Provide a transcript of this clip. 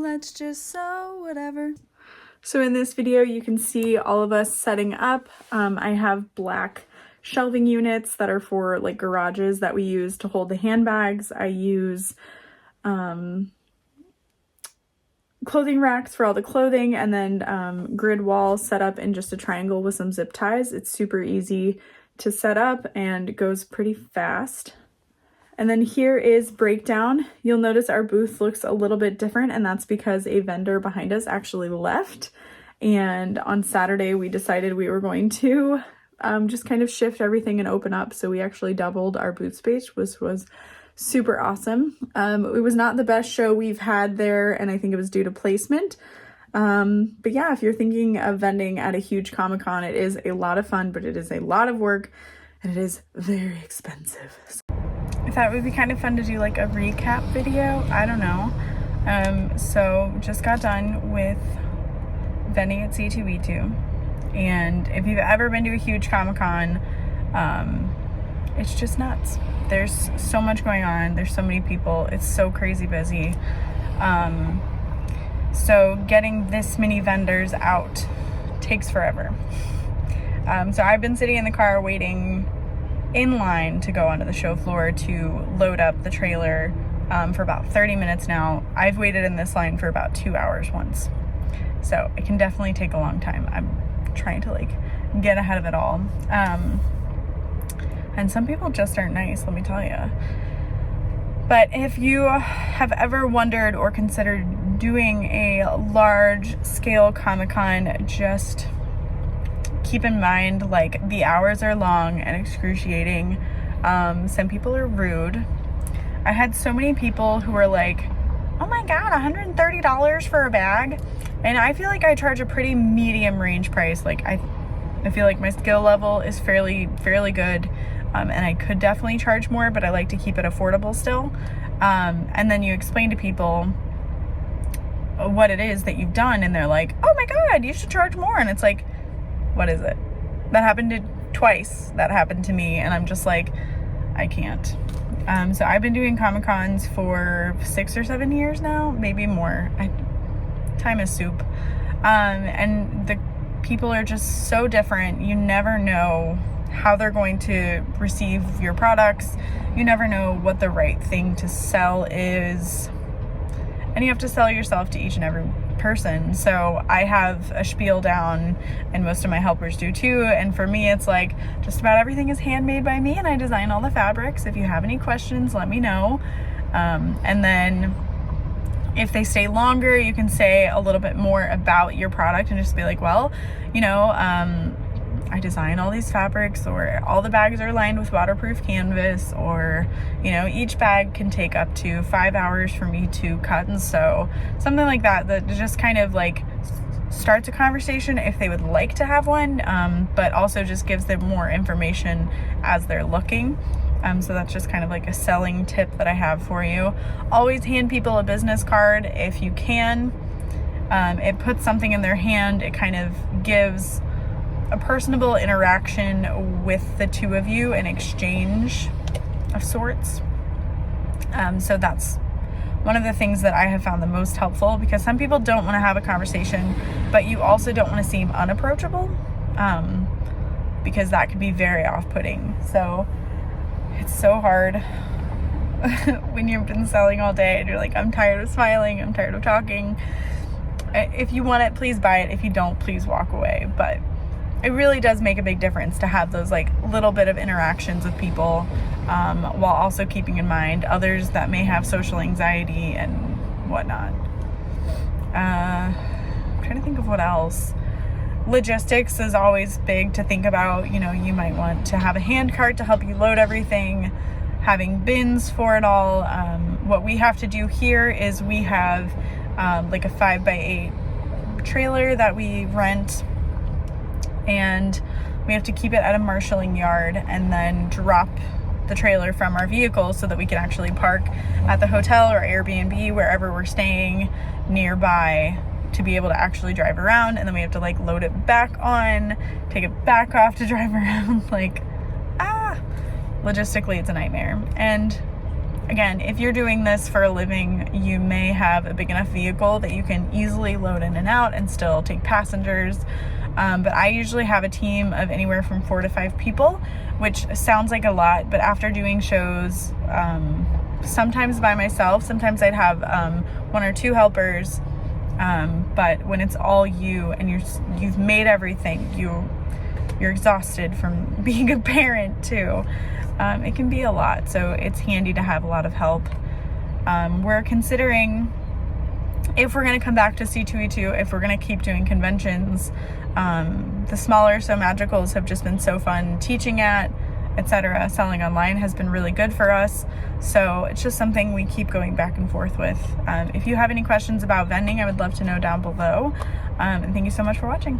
let's just sew whatever. So in this video, you can see all of us setting up. I have black shelving units that are for like garages that we use to hold the handbags. I use clothing racks for all the clothing, and then grid wall set up in just a triangle with some zip ties. It's super easy to set up and goes pretty fast. And then here is breakdown. You'll notice our booth looks a little bit different, and that's because a vendor behind us actually left. And on Saturday, we decided we were going to just kind of shift everything and open up. So we actually doubled our booth space, which was super awesome. It was not the best show we've had there, and I think it was due to placement. But yeah, if you're thinking of vending at a huge Comic-Con, it is a lot of fun, but it is a lot of work, and it is very expensive. I thought it would be kind of fun to do like a recap video. I don't know. So just got done with vending at C2E2. And if you've ever been to a huge Comic-Con, it's just nuts. There's so much going on. There's so many people. It's so crazy busy. So getting this many vendors out takes forever. So I've been sitting in the car waiting in line to go onto the show floor to load up the trailer for about 30 minutes now. I've waited in this line for about 2 hours once. So it can definitely take a long time. I'm trying to like get ahead of it all. And some people just aren't nice, let me tell you. But if you have ever wondered or considered doing a large scale Comic-Con, just keep in mind, like, the hours are long and excruciating. Some people are rude. I had so many people who were like, oh my God, $130 for a bag. And I feel like I charge a pretty medium range price. Like I feel like my skill level is fairly good. And I could definitely charge more, but I like to keep it affordable still. And then you explain to people what it is that you've done, and they're like, oh my God, you should charge more. And it's like, what is it? That happened twice. That happened to me, and I'm just like, I can't. So I've been doing Comic-Cons for 6 or 7 years now, maybe more. Time is soup. And the people are just so different. You never know how they're going to receive your products. You never know what the right thing to sell is. And you have to sell yourself to each and every person. So I have a spiel down, and most of my helpers do too. And for me, it's like just about everything is handmade by me, and I design all the fabrics. If you have any questions, let me know. And then if they stay longer, you can say a little bit more about your product and just be like, well, you know, I design all these fabrics, or all the bags are lined with waterproof canvas, or, you know, each bag can take up to 5 hours for me to cut and sew. Something like that, that just kind of like starts a conversation if they would like to have one, but also just gives them more information as they're looking. So that's just kind of like a selling tip that I have for you. Always hand people a business card if you can. It puts something in their hand. It kind of gives a personable interaction with the two of you, an exchange of sorts. So that's one of the things that I have found the most helpful, because some people don't want to have a conversation, but you also don't want to seem unapproachable, because that could be very off-putting. So it's so hard when you've been selling all day and you're like, I'm tired of smiling, I'm tired of talking. If you want it, please buy it. If you don't, please walk away. But it really does make a big difference to have those like little bit of interactions with people, while also keeping in mind others that may have social anxiety and whatnot. I'm trying to think of what else. Logistics is always big to think about. You know, you might want to have a hand cart to help you load everything, having bins for it all. What we have to do here is we have like a 5x8 trailer that we rent, and we have to keep it at a marshalling yard and then drop the trailer from our vehicle so that we can actually park at the hotel or Airbnb, wherever we're staying nearby, to be able to actually drive around. And then we have to like load it back on, take it back off to drive around. Like, logistically it's a nightmare. And again, if you're doing this for a living, you may have a big enough vehicle that you can easily load in and out and still take passengers. But I usually have a team of anywhere from 4 to 5 people, which sounds like a lot, but after doing shows, sometimes by myself, sometimes I'd have 1 or 2 helpers. But when it's all you and you've made everything, you're exhausted from being a parent too. It can be a lot, so it's handy to have a lot of help. We're considering if we're going to come back to C2E2, if we're going to keep doing conventions. The smaller So Magicals have just been so fun teaching at, etc. Selling online has been really good for us, so it's just something we keep going back and forth with. If you have any questions about vending, I would love to know down below. And thank you so much for watching.